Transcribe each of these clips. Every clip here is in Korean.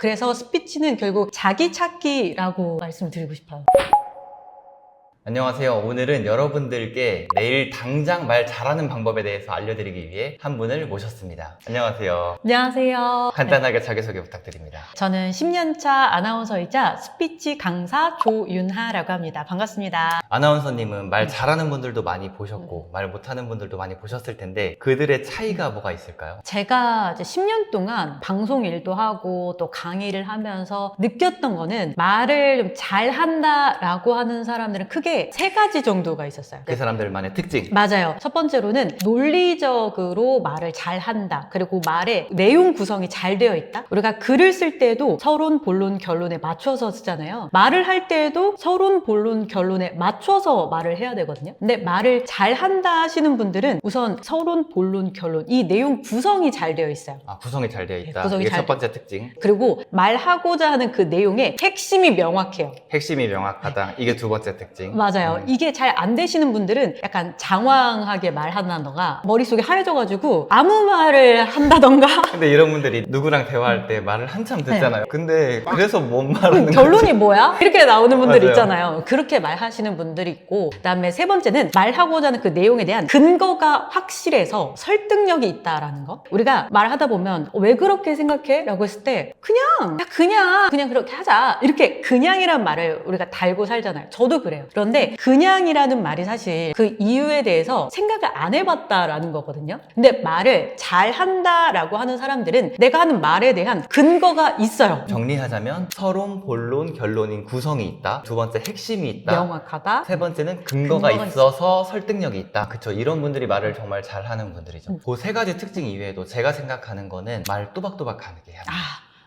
그래서 스피치는 결국 자기 찾기라고 말씀드리고 싶어요. 안녕하세요. 오늘은 여러분들께 내일 당장 말 잘하는 방법에 대해서 알려드리기 위해 한 분을 모셨습니다. 안녕하세요. 안녕하세요. 간단하게 자기소개 부탁드립니다. 저는 10년차 아나운서이자 스피치 강사 조윤하라고 합니다. 반갑습니다. 아나운서님은 말 잘하는 분들도 많이 보셨고 말 못하는 분들도 많이 보셨을 텐데 그들의 차이가 뭐가 있을까요? 제가 이제 10년 동안 방송 일도 하고 또 강의를 하면서 느꼈던 거는 말을 좀 잘한다라고 하는 사람들은 크게 세 가지 정도가 있었어요. 그 사람들만의 특징. 맞아요. 첫 번째로는 논리적으로 말을 잘한다. 그리고 말의 내용 구성이 잘 되어 있다. 우리가 글을 쓸 때도 서론, 본론, 결론에 맞춰서 쓰잖아요. 말을 할 때에도 서론, 본론, 결론에 맞춰서 말을 해야 되거든요. 근데 말을 잘한다 하시는 분들은 우선 서론, 본론, 결론 이 내용 구성이 잘 되어 있어요. 구성이 잘 되어 있다. 네, 구성이 이게 잘 첫 번째 특징. 그리고 말하고자 하는 그 내용의 핵심이 명확해요. 핵심이 명확하다. 이게 두 번째 특징. 맞아요. 이게 잘 안 되시는 분들은 약간 장황하게 말한다던가 머릿속에 하얘져가지고 아무 말을 한다던가 근데 이런 분들이 누구랑 대화할 때 말을 한참 듣잖아요. 근데 그래서 뭔 말하는 거지? 결론이 뭐야? 이렇게 나오는 분들 맞아요. 있잖아요. 그렇게 말하시는 분들이 있고 그다음에 세 번째는 말하고자 하는 그 내용에 대한 근거가 확실해서 설득력이 있다라는 거. 우리가 말하다 보면 왜 그렇게 생각해? 라고 했을 때 그냥 그렇게 하자. 이렇게 그냥이란 말을 우리가 달고 살잖아요. 저도 그래요. 그런데 그냥이라는 말이 사실 그 이유에 대해서 생각을 안 해봤다라는 거거든요. 근데 말을 잘한다라고 하는 사람들은 내가 하는 말에 대한 근거가 있어요. 정리하자면 서론, 본론, 결론인 구성이 있다. 두 번째 핵심이 있다. 명확하다. 세 번째는 근거가 근거가 있어서 설득력이 있다. 그쵸. 이런 분들이 말을 정말 잘하는 분들이죠. 그 세 가지 특징 이외에도 제가 생각하는 거는 말 또박또박 하는 게 합니다.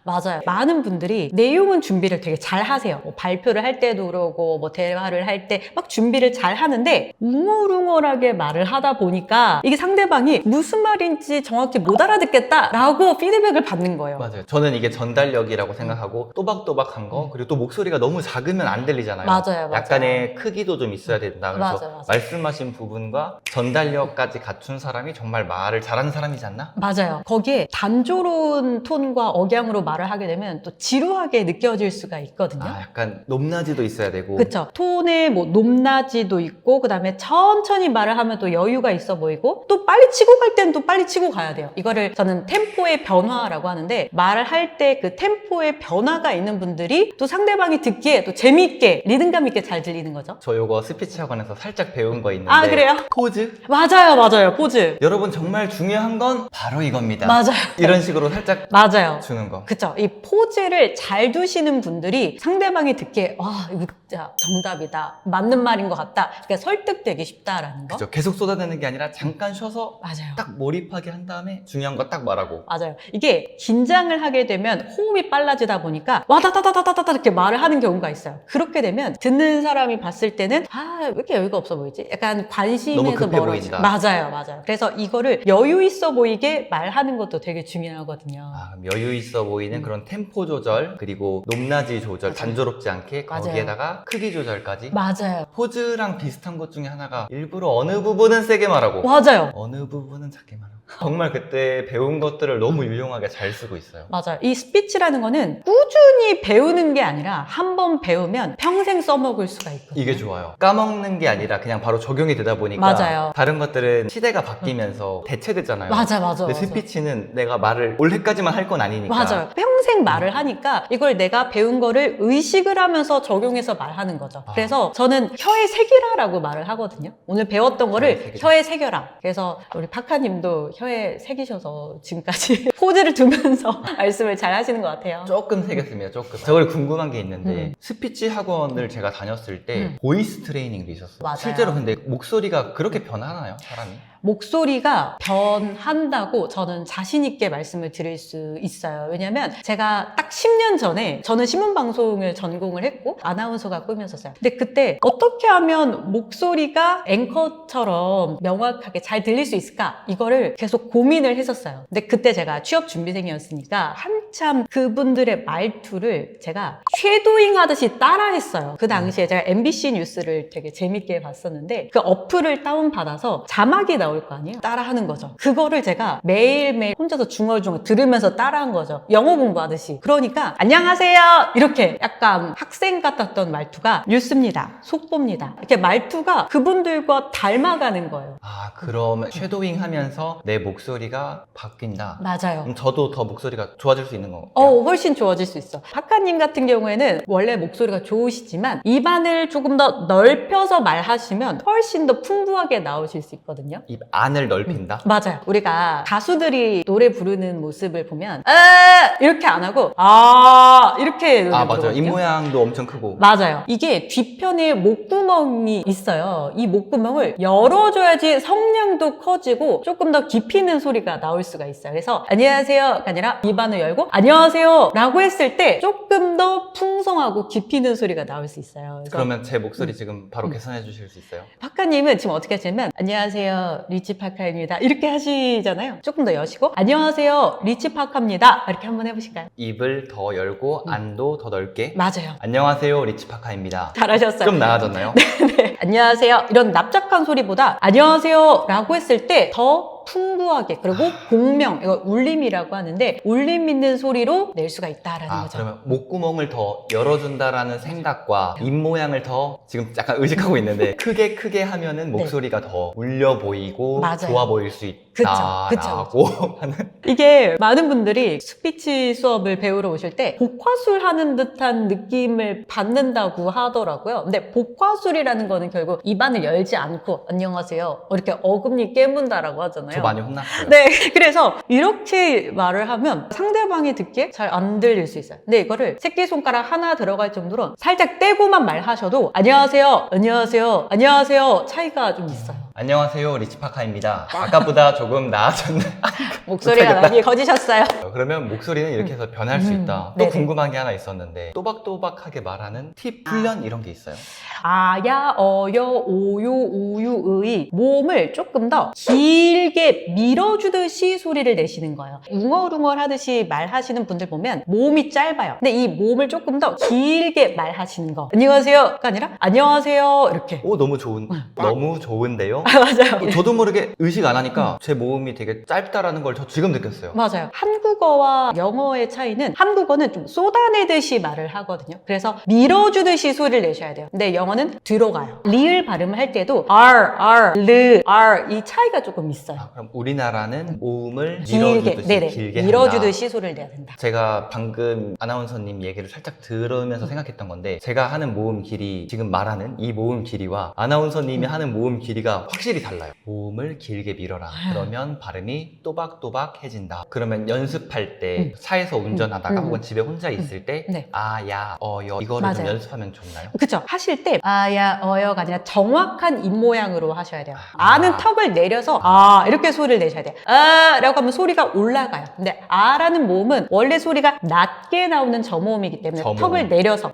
맞아요. 많은 분들이 내용은 준비를 되게 잘 하세요. 뭐 발표를 할 때도 그러고 뭐 대화를 할 때 막 준비를 잘 하는데 웅얼웅얼하게 말을 하다 보니까 이게 상대방이 무슨 말인지 정확히 못 알아듣겠다라고 피드백을 받는 거예요. 맞아요. 저는 이게 전달력이라고 생각하고 또박또박한 거 그리고 또 목소리가 너무 작으면 안 들리잖아요. 맞아요. 약간의 크기도 좀 있어야 된다. 그래서 맞아요. 말씀하신 부분과 전달력까지 갖춘 사람이 정말 말을 잘하는 사람이지 않나? 맞아요. 거기에 단조로운 톤과 억양으로 말을 하게 되면 또 지루하게 느껴질 수가 있거든요. 약간 높낮이도 있어야 되고. 그쵸. 톤의 뭐 높낮이도 있고, 그 다음에 천천히 말을 하면 또 여유가 있어 보이고, 또 빨리 치고 갈 때는 또 빨리 치고 가야 돼요. 이거를 저는 템포의 변화라고 하는데, 말을 할 때 그 템포의 변화가 있는 분들이 또 상대방이 듣기에 또 재미있게, 리듬감 있게 잘 들리는 거죠. 저 요거 스피치 학원에서 살짝 배운 거 있는데. 그래요? 포즈? 맞아요. 포즈. 여러분 정말 중요한 건 바로 이겁니다. 맞아요. 이런 식으로 살짝 맞아요. 주는 거. 그쵸. 이 포즈를 잘 두시는 분들이 상대방이 듣기에 이거 진짜 정답이다. 맞는 말인 것 같다. 그러니까 설득되기 쉽다라는 거. 그죠. 계속 쏟아내는 게 아니라 잠깐 쉬어서 맞아요. 딱 몰입하게 한 다음에 중요한 거 딱 말하고. 맞아요. 이게 긴장을 하게 되면 호흡이 빨라지다 보니까 와다다다다다다 이렇게 말을 하는 경우가 있어요. 그렇게 되면 듣는 사람이 봤을 때는 왜 이렇게 여유가 없어 보이지? 약간 관심에서 너무 급해 멀어지고. 보인다. 맞아요. 그래서 이거를 여유 있어 보이게 말하는 것도 되게 중요하거든요. 그럼 여유 있어 보이는 그런 템포 조절 그리고 높낮이 조절 단조롭지 않게 맞아요. 거기에다가 크기 조절까지. 맞아요. 포즈랑 비슷한 것 중에 하나가 일부러 어느 부분은 세게 말하고 맞아요. 어느 부분은 작게 말하고. 정말 그때 배운 것들을 너무 유용하게 잘 쓰고 있어요. 맞아요. 이 스피치라는 거는 꾸준히 배우는 게 아니라 한 번 배우면 평생 써먹을 수가 있거든요. 이게 좋아요. 까먹는 게 아니라 그냥 바로 적용이 되다 보니까 맞아요. 다른 것들은 시대가 바뀌면서 대체되잖아요. 맞아. 근데 스피치는 내가 말을 올해까지만 할 건 아니니까. 맞아요. 평생 말을 하니까 이걸 내가 배운 거를 의식을 하면서 적용해서 말하는 거죠. 그래서 저는 혀에 새기라라고 말을 하거든요. 오늘 배웠던 거를 혀에 새겨라. 그래서 우리 파카님도 혀에 새기셔서 지금까지 포즈를 두면서 말씀을 잘 하시는 것 같아요. 조금 새겼습니다. 조금. 저걸 궁금한 게 있는데 스피치 학원을 제가 다녔을 때 보이스 트레이닝도 있었어요. 맞아요. 실제로 근데 목소리가 그렇게 변하나요? 사람이? 목소리가 변한다고 저는 자신 있게 말씀을 드릴 수 있어요. 왜냐면 제가 딱 10년 전에 저는 신문방송을 전공을 했고 아나운서가 꿈이었었어요. 근데 그때 어떻게 하면 목소리가 앵커처럼 명확하게 잘 들릴 수 있을까? 이거를 계속 고민을 했었어요. 근데 그때 제가 취업 준비생이었으니까 한참 그분들의 말투를 제가 쉐도잉 하듯이 따라했어요. 그 당시에 제가 MBC 뉴스를 되게 재밌게 봤었는데 그 어플을 다운받아서 자막이 나올 나올 거 아니에요? 따라하는 거죠. 그거를 제가 매일매일 혼자서 중얼중얼 들으면서 따라한 거죠. 영어 공부하듯이. 그러니까 안녕하세요 이렇게 약간 학생 같았던 말투가 뉴스입니다, 속보입니다. 이렇게 말투가 그분들과 닮아가는 거예요. 아, 그럼 쉐도잉 하면서 내 목소리가 바뀐다. 맞아요. 그럼 저도 더 목소리가 좋아질 수 있는 건가요? 훨씬 좋아질 수 있어. 박하님 같은 경우에는 원래 목소리가 좋으시지만 입안을 조금 더 넓혀서 말하시면 훨씬 더 풍부하게 나오실 수 있거든요. 입 안을 넓힌다? 맞아요. 우리가 가수들이 노래 부르는 모습을 보면 이렇게 안 하고 이렇게 노래 아, 맞아요. 부르거든요. 입 모양도 엄청 크고. 맞아요. 이게 뒤편에 목구멍이 있어요. 이 목구멍을 열어줘야지 성량도 커지고 조금 더 깊이 있는 소리가 나올 수가 있어요. 그래서 안녕하세요가 아니라 입안을 열고 안녕하세요 라고 했을 때 조금 더 풍성하고 깊이 있는 소리가 나올 수 있어요. 그래서 그러면 제 목소리 지금 바로 개선해 주실 수 있어요? 파카님은 지금 어떻게 하시냐면 안녕하세요 리치 파카입니다 이렇게 하시잖아요. 조금 더 여시고 안녕하세요 리치 파카입니다 이렇게 한번 해보실까요? 입을 더 열고 안도 더 넓게. 맞아요. 안녕하세요, 리치파카입니다. 잘하셨어요. 좀 나아졌나요? 네. 안녕하세요 이런 납작한 소리보다 안녕하세요 라고 했을 때 더 풍부하게 그리고 공명, 이거 울림이라고 하는데 울림 있는 소리로 낼 수가 있다라는 거죠. 그러면 목구멍을 더 열어준다라는 생각과 입 모양을 더 지금 약간 의식하고 있는데 크게 하면은 목소리가 더 울려 보이고 맞아요. 좋아 보일 수 그쵸. 있다라고 하는. 이게 많은 분들이 스피치 수업을 배우러 오실 때 복화술 하는 듯한 느낌을 받는다고 하더라고요. 근데 복화술이라는 거는 결국 입안을 열지 않고 안녕하세요 이렇게 어금니 깨문다라고 하잖아요. 저 많이 혼났어요. 네, 그래서 이렇게 말을 하면 상대방이 듣기에 잘 안 들릴 수 있어요. 근데 이거를 새끼손가락 하나 들어갈 정도로 살짝 떼고만 말하셔도 안녕하세요, 안녕하세요, 안녕하세요 차이가 좀 있어요. 안녕하세요, 리치파카입니다. 아까보다 조금 나아졌네. 목소리가 못하겠다. 많이 커지셨어요. 그러면 목소리는 이렇게 해서 변할 수 있다. 또 네네. 궁금한 게 하나 있었는데 또박또박하게 말하는 팁, 훈련 이런 게 있어요? 아야, 어여, 오유, 우유, 의 모음을 조금 더 길게 밀어주듯이 소리를 내시는 거예요. 웅얼웅얼 하듯이 말하시는 분들 보면 모음이 짧아요. 근데 이 모음을 조금 더 길게 말하시는 거. 안녕하세요가 아니라 안녕하세요 이렇게. 오, 너무 좋은데요? 맞아요. 저도 모르게 의식 안 하니까 제 모음이 되게 짧다라는 걸 저 지금 느꼈어요. 맞아요. 한국어와 영어의 차이는 한국어는 좀 쏟아내듯이 말을 하거든요. 그래서 밀어주듯이 소리를 내셔야 돼요. 근데 영어는 들어가요. 리을 발음을 할 때도 R, 르, R 이 차이가 조금 있어요. 그럼 우리나라는 모음을 길게, 밀어주듯이 길게 밀어주듯이 소리를 내야 된다. 제가 방금 아나운서님 얘기를 살짝 들으면서 생각했던 건데 제가 하는 모음 길이 지금 말하는 이 모음 길이와 아나운서님이 하는 모음 길이가 확실히 달라요. 모음을 길게 밀어라. 그러면 발음이 또박또박해진다. 그러면 연습할 때 차에서 운전하다가 혹은 집에 혼자 있을 때 네. 아, 야, 여 이거를 좀 맞아요. 연습하면 좋나요? 그쵸. 하실 때 아야, 어여가 아니라 정확한 입 모양으로 하셔야 돼요. 아는 턱을 내려서 이렇게 소리를 내셔야 돼요. 라고 하면 소리가 올라가요. 근데 아라는 모음은 원래 소리가 낮게 나오는 저모음이기 때문에 저모음. 턱을 내려서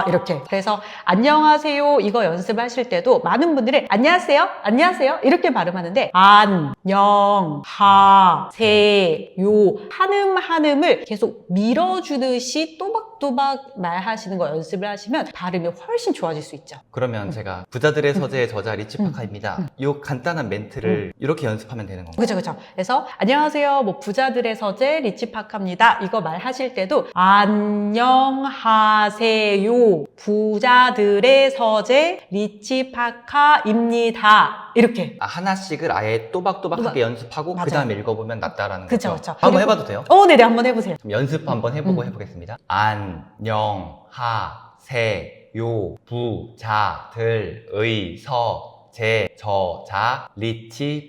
이렇게. 그래서 안녕하세요 이거 연습하실 때도 많은 분들이 안녕하세요, 안녕하세요 이렇게 발음하는데 안녕하세요 한음을 계속 밀어주듯이 또박또박 말하시는 거 연습을 하시면 발음이 훨씬 좋아질 수 있죠. 그러면 제가 부자들의 서재의 저자 리치파카입니다. 이 간단한 멘트를 이렇게 연습하면 되는 건가요? 그죠. 그래서 안녕하세요 뭐 부자들의 서재 리치파카입니다 이거 말하실 때도 안녕하세요 부자들의 서재 리치파카입니다 이렇게. 하나씩을 아예 또박또박하게 연습하고 맞아요. 그 다음에 읽어보면 낫다라는 그쵸, 거죠. 그쵸. 한번 그리고- 해봐도 돼요? 네네 한번 해보세요. 그럼 연습 한번 해보고 해보겠습니다. 안녕하세요 부자들의 서재 저자 리치파카입니다.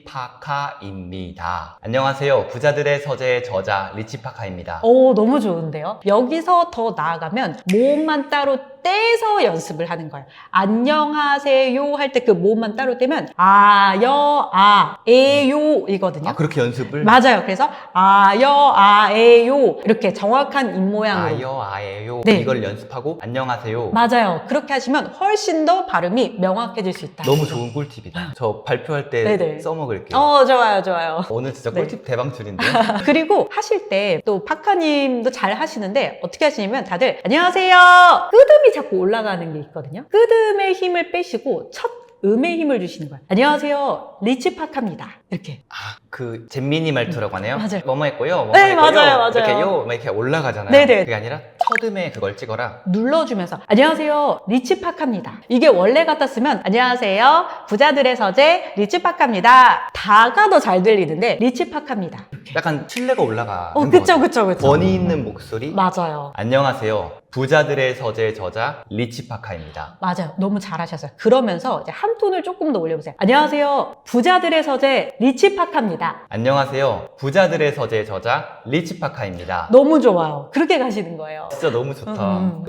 안녕하세요 부자들의 서재의 저자 리치파카입니다. 너무 좋은데요? 여기서 더 나아가면 모음만 따로 떼서 연습을 하는 거예요. 안녕하세요 할 때 그 모음만 따로 떼면 에요 이거든요. 그렇게 연습을? 맞아요. 그래서 에요 이렇게 정확한 입 모양으로. 아예요 네. 이걸 연습하고 안녕하세요. 맞아요. 그렇게 하시면 훨씬 더 발음이 명확해질 수 있다. 너무 좋은 꿀팁이다. 저 발표할 때 네네. 써먹을게요. 좋아요. 오늘 진짜 네. 꿀팁 대방출인데요. 그리고 하실 때 또 파카님도 잘 하시는데 어떻게 하시냐면 다들 안녕하세요 끄듬이 자꾸 올라가는 게 있거든요. 끄듬의 힘을 빼시고 첫 음의 힘을 주시는 거야. 안녕하세요, 리치파카입니다. 이렇게. 그 잼민이 말투라고 하네요. 맞아요. 뭐뭐 했고요. 네, 맞아요. 이렇게요. 막 이렇게 올라가잖아요. 네네. 그게 아니라 첫 음에 그걸 찍어라. 눌러주면서 안녕하세요, 리치파카입니다. 이게 원래 같았으면 안녕하세요, 부자들의 서재 리치파카입니다. 다가 더 잘 들리는데 리치파카입니다. 약간 신뢰가 올라가는 그쵸, 거죠. 그쵸, 그쵸. 권위 있는 목소리. 맞아요. 안녕하세요. 부자들의 서재 저자 리치파카입니다. 맞아요. 너무 잘하셨어요. 그러면서 이제 한 톤을 조금 더 올려보세요. 안녕하세요, 부자들의 서재 리치파카입니다. 안녕하세요. 부자들의 서재 저자 리치파카입니다. 너무 좋아요. 그렇게 가시는 거예요. 진짜 너무 좋다.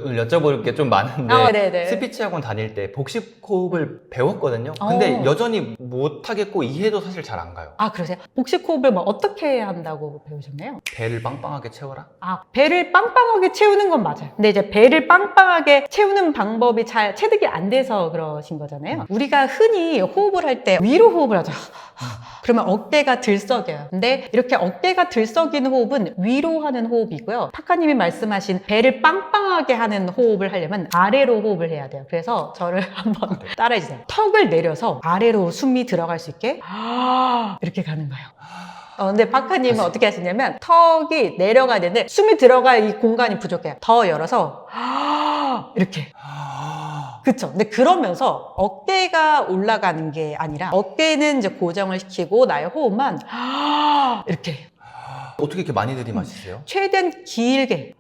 오늘 여쭤볼 게 좀 많은데 네네. 스피치 학원 다닐 때 복식 호흡을 배웠거든요. 근데 여전히 못하겠고 이해도 사실 잘 안 가요. 그러세요? 복식 호흡을 뭐 어떻게 한다고 배우셨나요? 배를 빵빵하게 채워라? 배를 빵빵하게 채우는 건 맞아요. 근데 이제 배를 빵빵하게 채우는 방법이 잘 체득이 안 돼서 그러신 거잖아요. 우리가 흔히 호흡을 할 때 위로 호흡을 하죠. 그러면 어깨가 들썩여요. 근데 이렇게 어깨가 들썩이는 호흡은 위로 하는 호흡이고요. 파카님이 말씀하신 배를 빵빵하게 하는 호흡을 하려면 아래로 호흡을 해야 돼요. 그래서 저를 한번 따라해주세요. 턱을 내려서 아래로 숨이 들어갈 수 있게 이렇게 가는 거예요. 근데 파카님은 어떻게 하시냐면 턱이 내려가야 되는데 숨이 들어갈 이 공간이 부족해요. 더 열어서 이렇게. 그쵸. 근데 그러면서 어깨가 올라가는 게 아니라 어깨는 이제 고정을 시키고 나의 호흡만 이렇게. 어떻게 이렇게 많이 들이마시세요? 최대한 길게.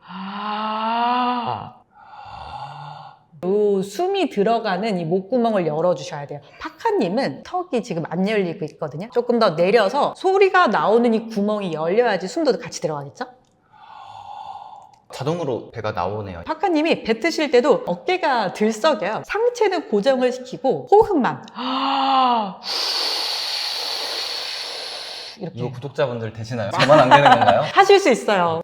요 숨이 들어가는 이 목구멍을 열어주셔야 돼요. 파카님은 턱이 지금 안 열리고 있거든요. 조금 더 내려서 소리가 나오는 이 구멍이 열려야지 숨도 같이 들어가겠죠? 자동으로 배가 나오네요. 파카님이 뱉으실 때도 어깨가 들썩여요. 상체는 고정을 시키고 호흡만 이렇게. 이거 구독자분들 되시나요? 저만 안 되는 건가요? 하실 수 있어요.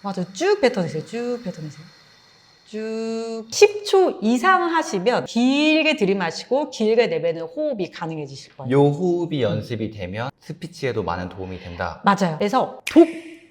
맞아요. 쭉 뱉어내세요. 쭉 뱉어내세요. 쭉 10초 이상 하시면 길게 들이마시고 길게 내뱉는 호흡이 가능해지실 거예요. 요 호흡이 연습이 되면 스피치에도 많은 도움이 된다. 맞아요. 그래서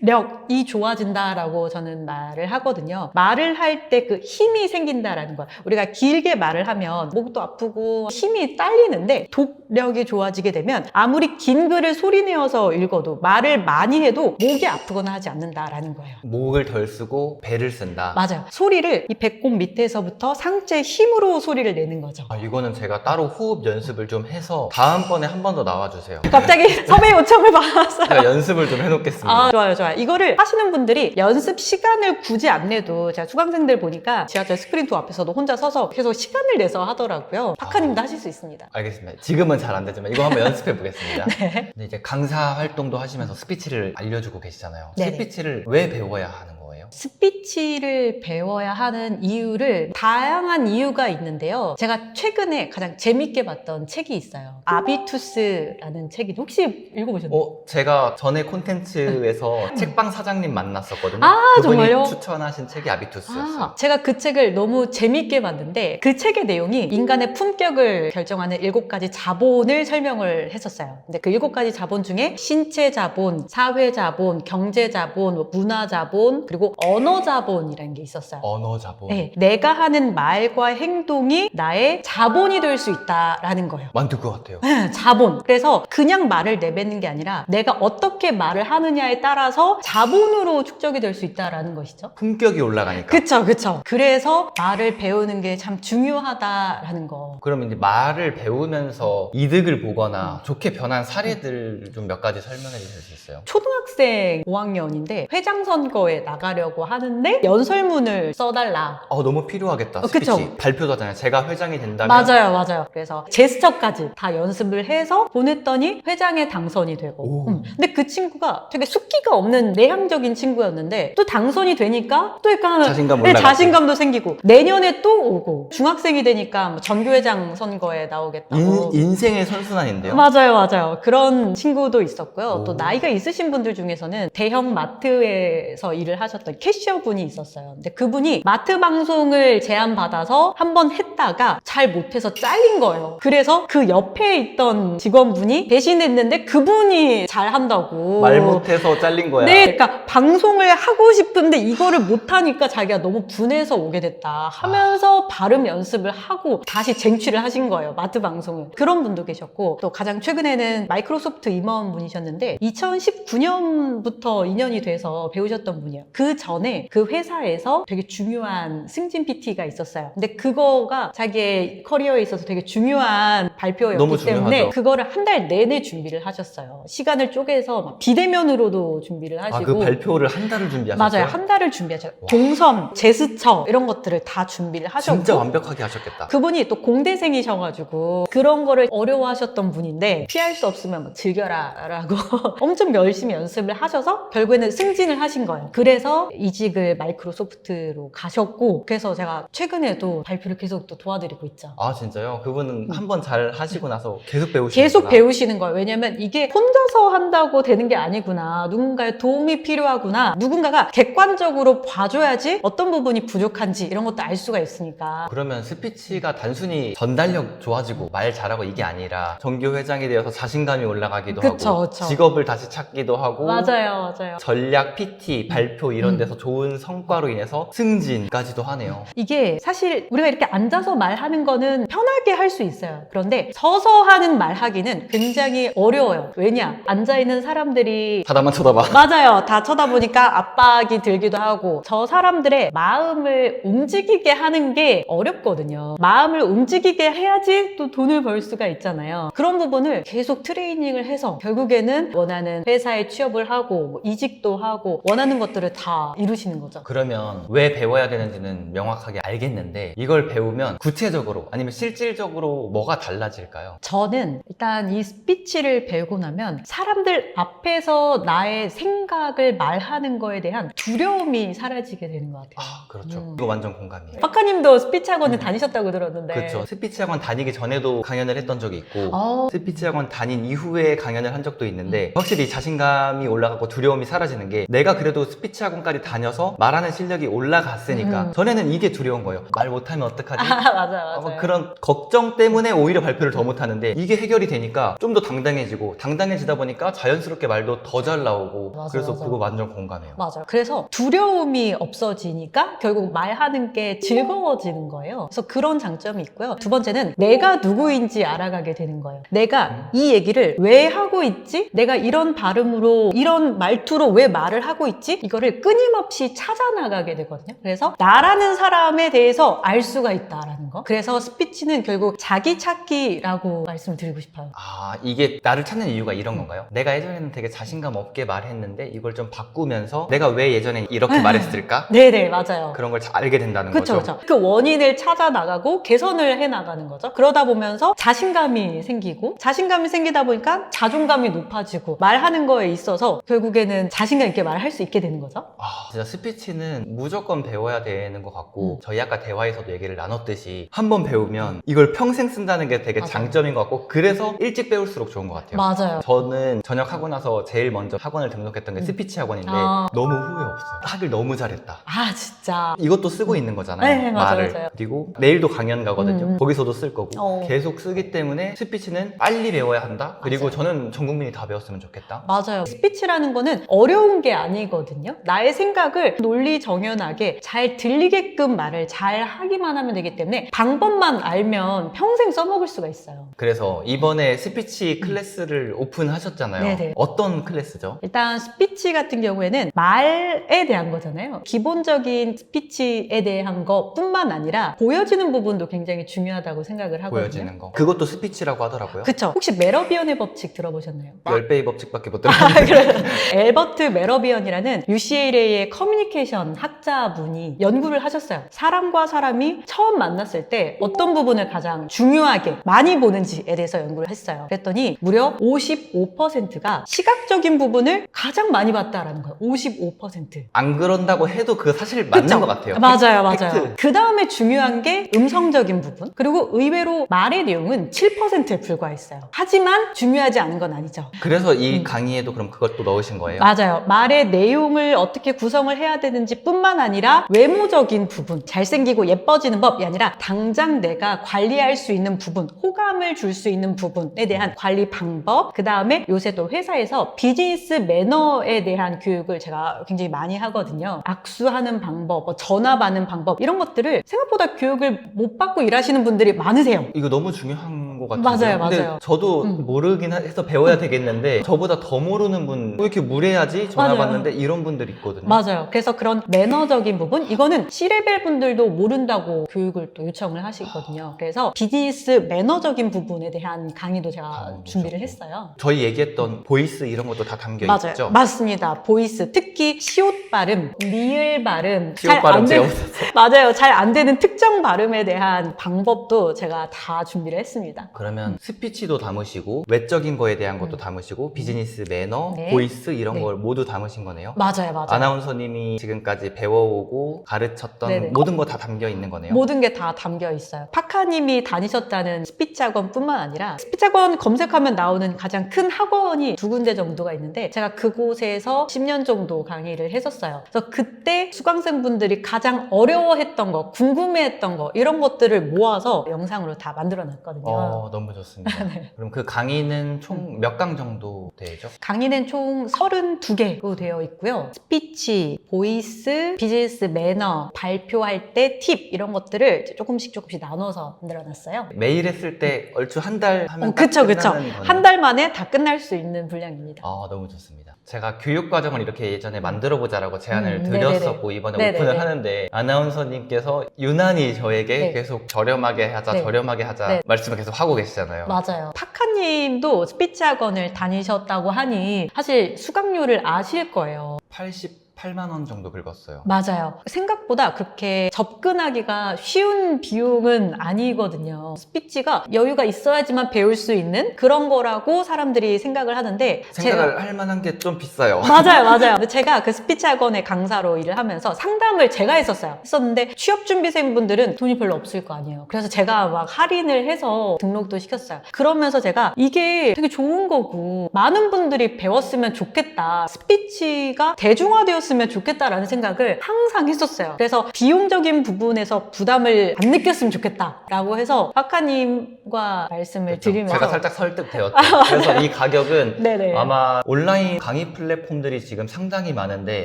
독력이 좋아진다라고 저는 말을 하거든요. 말을 할 때 그 힘이 생긴다라는 거야. 우리가 길게 말을 하면 목도 아프고 힘이 딸리는데 독력이 좋아지게 되면 아무리 긴 글을 소리내어서 읽어도 말을 많이 해도 목이 아프거나 하지 않는다라는 거예요. 목을 덜 쓰고 배를 쓴다. 맞아요. 소리를 이 배꼽 밑에서부터 상체 힘으로 소리를 내는 거죠. 이거는 제가 따로 호흡 연습을 좀 해서 다음번에 한 번 더 나와주세요. 갑자기 섭외 요청을 받았어요. 제가 연습을 좀 해놓겠습니다. 좋아요, 좋아요. 이거를 하시는 분들이 연습 시간을 굳이 안 내도 제가 수강생들 보니까 지하철 스크린도 앞에서도 혼자 서서 계속 시간을 내서 하더라고요. 파카님도 하실 수 있습니다. 알겠습니다. 지금은 잘 안 되지만 이거 한번 연습해 보겠습니다. 네. 근데 이제 강사 활동도 하시면서 스피치를 알려주고 계시잖아요. 네네. 스피치를 왜 배워야 하는 거예요? 스피치를 배워야 하는 이유를 다양한 이유가 있는데요. 제가 최근에 가장 재밌게 봤던 책이 있어요. 아비투스라는 책이 혹시 읽어보셨나요? 제가 전에 콘텐츠에서 책방 사장님 만났었거든요. 그분이 정말요? 추천하신 책이 아비투스였어요. 제가 그 책을 너무 재밌게 봤는데 그 책의 내용이 인간의 품격을 결정하는 7가지 자본을 설명을 했었어요. 근데 그 7가지 자본 중에 신체 자본, 사회 자본, 경제 자본, 문화 자본, 그리고 언어 자본이라는 게 있었어요. 언어 자본. 네, 내가 하는 말과 행동이 나의 자본이 될 수 있다라는 거예요. 만들 것 같아요. 네, 자본. 그래서 그냥 말을 내뱉는 게 아니라 내가 어떻게 말을 하느냐에 따라서 자본으로 축적이 될 수 있다라는 것이죠. 품격이 올라가니까. 그쵸. 그래서 말을 배우는 게 참 중요하다라는 거. 그럼 이제 말을 배우면서 이득을 보거나 좋게 변한 사례들 좀 몇 가지 설명해 주실 수 있어요? 초등학생 5학년인데 회장 선거에 나가려고 하는데 연설문을 써달라. 너무 필요하겠다. 스피치. 그쵸. 발표도 하잖아요. 제가 회장이 된다면. 맞아요. 그래서 제스처까지 다 연습을 해서 보냈더니 회장에 당선이 되고. 근데 그 친구가 되게 숫기가 없는 내향적인 친구였는데 또 당선이 되니까 또 약간 자신감 올라갔죠. 자신감도 생기고 내년에 또 오고 중학생이 되니까 뭐 전교회장 선거에 나오겠다고. 인생의 선순환인데요. 맞아요. 그런 친구도 있었고요. 또 나이가 있으신 분들 중에서는 대형 마트에서 일을 하셨던 캐셔분이 있었어요. 근데 그분이 마트 방송을 제안받아서 한번 했다가 잘 못해서 잘린 거예요. 그래서 그 옆에 있던 직원분이 대신했는데 그분이 잘 한다고. 말 못해서 잘린 거야. 네, 그러니까 방송을 하고 싶은데 이거를 못하니까 자기가 너무 분해서 오게 됐다 하면서 발음 연습을 하고 다시 쟁취를 하신 거예요. 마트 방송을. 그런 분도 계셨고 또 가장 최근에는 마이크로소프트 임원분이셨는데 2019년부터 인연이 돼서 배우셨던 분이에요. 그 전에 그 회사에서 되게 중요한 승진 PT가 있었어요. 근데 그거가 자기의 커리어에 있어서 되게 중요한 발표였기 너무 때문에 중요하죠. 그거를 한 달 내내 준비를 하셨어요. 시간을 쪼개서 막 비대면으로도 준비를 하시고. 그 발표를 한 달을 준비하셨어요? 맞아요. 한 달을 준비하셨어요. 와. 동선, 제스처 이런 것들을 다 준비를 하셨고. 진짜 완벽하게 하셨겠다. 그분이 또 공대생이셔가지고 그런 거를 어려워하셨던 분인데 피할 수 없으면 뭐 즐겨라 라고 엄청 열심히 연습을 하셔서 결국에는 승진을 하신 거예요. 그래서 이직을 마이크로소프트로 가셨고 그래서 제가 최근에도 발표를 계속 또 도와드리고 있죠. 아 진짜요? 그분은 한 번 잘 하시고 나서 계속 배우시는 계속 배우시는 거예요. 왜냐면 이게 혼자서 한다고 되는 게 아니구나. 누군가의 도움이 필요하구나. 누군가가 객관적으로 봐줘야지 어떤 부분이 부족한지 이런 것도 알 수가 있으니까. 그러면 스피치가 단순히 전달력 좋아지고 말 잘하고 이게 아니라 정교 회장이 되어서 자신감이 올라가기도 그쵸, 하고 그쵸. 직업을 다시 찾기도 하고 맞아요, 맞아요. 전략, PT, 발표 이런 데서 좋은 성과로 인해서 승진까지도 하네요. 이게 사실 우리가 이렇게 앉아서 말하는 거는 편하게 할 수 있어요. 그런데 서서 하는 말하기는 굉장히 어려워요. 왜냐? 앉아있는 사람들이 바다만 쳐다봐. 맞아요. 다 쳐다보니까 압박이 들기도 하고 저 사람들의 마음을 움직이게 하는 게 어렵거든요. 마음을 움직이게 해야지 또 돈을 벌 수가 있잖아요. 그런 부분을 계속 트레이닝을 해서 결국에는 원하는 회사에 취업을 하고 뭐 이직도 하고 원하는 것들을 다 이루시는 거죠. 그러면 왜 배워야 되는지는 명확하게 알겠는데 이걸 배우면 구체적으로 아니면 실질적으로 뭐가 달라질까요? 저는 일단 이 스피치를 배우고 나면 사람들 앞에서 나의 생각을 말하는 거에 대한 두려움이 사라지게 되는 것 같아요. 아 그렇죠. 이거 완전 공감이에요. 박하님도 스피치 학원을 다니셨다고 들었는데. 그렇죠. 스피치 학원 다니기 전에도 강연을 했던 적이 있고 어, 스피치 학원 다닌 이후에 강연을 한 적도 있는데 확실히 자신감이 올라가고 두려움이 사라지는 게 내가 그래도 스피치 학원까지 다녀서 말하는 실력이 올라갔으니까 전에는 이게 두려운 거예요. 말 못하면 어떡하지? 맞아요. 그런 걱정 때문에 오히려 발표를 더 못하는데 이게 해결이 되니까 좀 더 당당해지고 당당해지다 보니까 자연스럽게 말도 더 잘 나오고 맞아, 그래서 맞아. 그거 완전 공감해요. 맞아요. 그래서 두려움이 없어지니까 결국 말하는 게 즐거워지는 거예요. 그래서 그런 장점이 있고요. 두 번째는 내가 누구인지 알아가게 되는 거예요. 내가 이 얘기를 왜 하고 있지? 내가 이런 발음으로 이런 말투로 왜 말을 하고 있지? 이거를 끊임없이 찾아나가게 되거든요. 그래서 나라는 사람에 대해서 알 수가 있다라는 거. 그래서 스피치는 결국 자기 찾기라고 말씀을 드리고 싶어요. 아 이게 나를 찾는 이유가 이런 건가요? 내가 예전에는 되게 자신감 없게 말했는데 이걸 좀 바꾸면서 내가 왜 예전에 이렇게 말했을까? 네네, 맞아요. 그런 걸 잘 알게 된다는 그쵸, 거죠. 그쵸. 그 원인을 찾아 나가고 개선을 해 나가는 거죠. 그러다 보면서 자신감이 생기고 자신감이 생기다 보니까 자존감이 높아지고 말하는 거에 있어서 결국에는 자신감 있게 말을 할 수 있게 되는 거죠. 아, 진짜 스피치는 무조건 배워야 되는 것 같고 저희 아까 대화에서도 얘기를 나눴듯이 한 번 배우면 이걸 평생 쓴다는 게 되게 맞아요. 장점인 것 같고 그래서 일찍 배울수록 좋은 것 같아요. 맞아요. 저는 전역하고 나서 제일 먼저 학원을 등록했던 게 스피치 학원인데 아. 너무 후회 없어요. 하길 너무 잘했다. 아, 진짜. 이것도 쓰고 있는 거잖아요. 네, 맞아요, 말을. 맞아요. 그리고 내일도 강연 가거든요. 음. 거기서도 쓸 거고 어. 계속 쓰기 때문에 스피치는 빨리 배워야 한다. 그리고 맞아요. 저는 전 국민이 다 배웠으면 좋겠다. 맞아요. 스피치라는 거는 어려운 게 아니거든요. 나의 생각을 논리정연하게 잘 들리게끔 말을 잘 하기만 하면 되기 때문에 방법만 알면 평생 써먹을 수가 있어요. 그래서 이번에 스피치 클래스를 오픈하셨잖아요. 네네. 어떤 클래스죠? 일단 스피치 같은 경우에는 말에 대한 거잖아요. 기본적인 스피치에 대한 것뿐만 아니라 보여지는 부분도 굉장히 중요하다고 생각을 하거든요. 보여지는 거. 그것도 스피치라고 하더라고요. 그쵸. 혹시 메러비언의 법칙 들어보셨나요? 10배의 법칙밖에 못 들었는데. 엘버트 메러비언이라는 UCLA의 커뮤니케이션 학자분이 연구를 하셨어요. 사람과 사람이 처음 만났을 때 어떤 부분을 가장 중요하게 많이 보는지에 대해서 연구를 했어요. 그랬더니 무려 55%가 시각적인 부분을 가장 많이 봤다라는 거예요. 55%. 안 그런다고 해도 그거 사실 맞는 그쵸? 것 같아요. 맞아요, 팩트. 맞아요. 그 다음에 중요한 게 음성적인 부분. 그리고 의외로 말의 내용은 7%에 불과했어요. 하지만 중요하지 않은 건 아니죠. 그래서 이 강의에도 그럼 그것도 넣으신 거예요? 맞아요. 말의 내용을 어떻게 구성을 해야 되는지 뿐만 아니라 외모적인 부분, 잘생기고 예뻐지는 법이 아니라 당장 내가 관리할 수 있는 부분, 호감을 줄 수 있는 부분에 대한 관리 방법, 그 다음에 요새 또 회사에서 비즈니스 매너에 대한 교육을 제가 굉장히 많이 하거든요. 악수하는 방법, 뭐 전화 받는 방법 이런 것들을 생각보다 교육을 못 받고 일하시는 분들이 많으세요. 이거 너무 중요한 것 같은데요. 맞아요, 근데 맞아요. 저도 모르긴 해서 배워야 되겠는데 저보다 더 모르는 분, 왜 이렇게 무례하지? 전화 맞아요. 받는데 이런 분들이 있거든요. 맞아요. 그래서 그런 매너적인 부분, 이거는 C레벨 분들도 모른다고 교육을 또 요청을 하시거든요. 그래서 비즈니스 매너적인 부분에 대한 강의도 제가 준비를 했어요. 저희 얘기했던 보이스 이런 것도 다 담겨 맞아요. 있죠? 맞습니다. 보이스, 특히 시옷 발음, 리을 발음, 시옷 발음 되는, 제가 맞아요. 잘 안 되는 특정 발음에 대한 방법도 제가 다 준비를 했습니다. 그러면 스피치도 담으시고 외적인 거에 대한 것도 담으시고 비즈니스 매너, 네. 보이스 이런 네. 걸 모두 담으신 거네요? 맞아요, 맞아요. 아나운서님이 지금까지 배워오고 가르쳤던 네네. 모든 거 다 담겨 있는 거네요? 모든 게 다 담겨 있어요. 파카님이 다니셨다는 스피치 학원뿐만 아니라 스피치 학원 검색하면 나오는 가장 큰 학원이 2군데 정도가 있는데 제가 그곳에서 10년 정도 강의를 했었어요. 그래서 그때 수강생분들이 가장 어려워했던 거, 궁금해했던 거 이런 것들을 모아서 영상으로 다 만들어놨거든요. 너무 좋습니다. 네. 그럼 그 강의는 총 몇 강 정도 되죠? 강의는 총 32개로 되어 있고요. 스피치, 보이스, 비즈니스 매너, 발표할 때 팁 이런 것들을 조금씩 나눠서 만들어놨어요. 매일 했을 때 얼추 한 달 하면 그쵸. 끝나는 거네요? 한 달 만에 다 끝날 수 있는 분량입니다. 너무 좋습니다. 제가 교육과정을 이렇게 예전에 만들어보자라고 제안을 네네네. 드렸었고 이번에 네네네. 오픈을 하는데 아나운서님께서 유난히 저에게 네. 계속 저렴하게 하자 네. 저렴하게 하자 네. 말씀을 계속 하고 계시잖아요. 맞아요. 파카님도 스피치 학원을 다니셨다고 하니 사실 수강료를 아실 거예요. 88만 원 정도 긁었어요. 맞아요. 생각보다 그렇게 접근하기가 쉬운 비용은 아니거든요. 스피치가 여유가 있어야지만 배울 수 있는 그런 거라고 사람들이 생각을 하는데 생각을 할 만한 게 좀 비싸요. 맞아요. 근데 제가 그 스피치 학원의 강사로 일을 하면서 상담을 제가 했었는데 취업준비생분들은 돈이 별로 없을 거 아니에요. 그래서 제가 막 할인을 해서 등록도 시켰어요. 그러면서 제가 이게 되게 좋은 거고 많은 분들이 배웠으면 좋겠다. 스피치가 대중화되었으면 좋겠다라는 생각을 항상 했었어요. 그래서 비용적인 부분에서 부담을 안 느꼈으면 좋겠다라고 해서 파카님과 말씀을 드리면서 제가 살짝 설득되었죠. 그래서 이 가격은 네네. 아마 온라인 강의 플랫폼들이 지금 상당히 많은데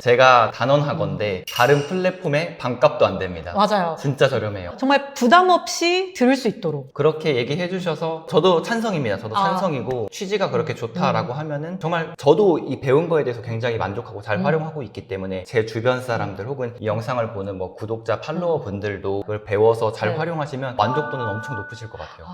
제가 단원학원데 다른 플랫폼에 반값도 안 됩니다. 맞아요. 진짜 저렴해요. 정말 부담 없이 들을 수 있도록. 그렇게 얘기해 주셔서 저도 찬성입니다. 저도 찬성이고 취지가 그렇게 좋다라고 하면은 정말 저도 이 배운 거에 대해서 굉장히 만족하고 잘 활용하고 있기 때문에 제 주변 사람들 혹은 이 영상을 보는 뭐 구독자, 팔로워 분들도 그걸 배워서 잘 네. 활용하시면 만족도는 엄청 높으실 것 같아요.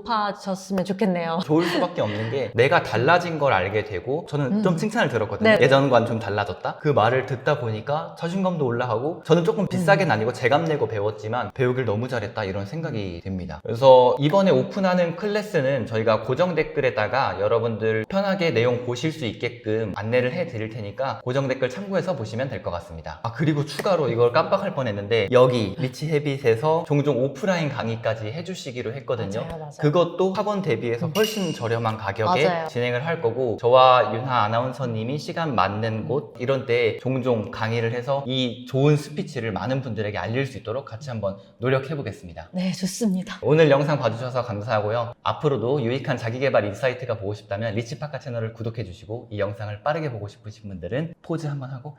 높아졌으면 좋겠네요. 좋을 수밖에 없는 게 내가 달라진 걸 알게 되고 저는 좀 칭찬을 들었거든요. 네. 예전과는 좀 달라졌다? 그 말을 듣다 보니까 자신감도 올라가고 저는 조금 비싸게는 아니고 제값 내고 배웠지만 배우길 너무 잘했다 이런 생각이 듭니다. 그래서 이번에 오픈하는 클래스는 저희가 고정 댓글에다가 여러분들 편하게 내용 보실 수 있게끔 안내를 해드릴 테니까 고정 댓글 참고해서 보시면 될 것 같습니다. 그리고 추가로 이걸 깜빡할 뻔했는데 여기 리치 헤빗에서 종종 오프라인 강의까지 해주시기로 했거든요. 맞아요. 그것도 학원 대비해서 훨씬 저렴한 가격에 맞아요. 진행을 할 거고 저와 윤하 아나운서님이 시간 맞는 곳 이런 때 종종 강의를 해서 이 좋은 스피치를 많은 분들에게 알릴 수 있도록 같이 한번 노력해 보겠습니다. 네, 좋습니다. 오늘 영상 봐주셔서 감사하고요. 앞으로도 유익한 자기계발 인사이트가 보고 싶다면 리치파카 채널을 구독해 주시고 이 영상을 빠르게 보고 싶으신 분들은 포즈 한번 하고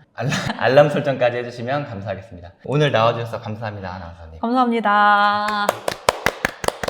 알람 설정까지 해주시면 감사하겠습니다. 오늘 나와주셔서 감사합니다, 아나운서님. 감사합니다.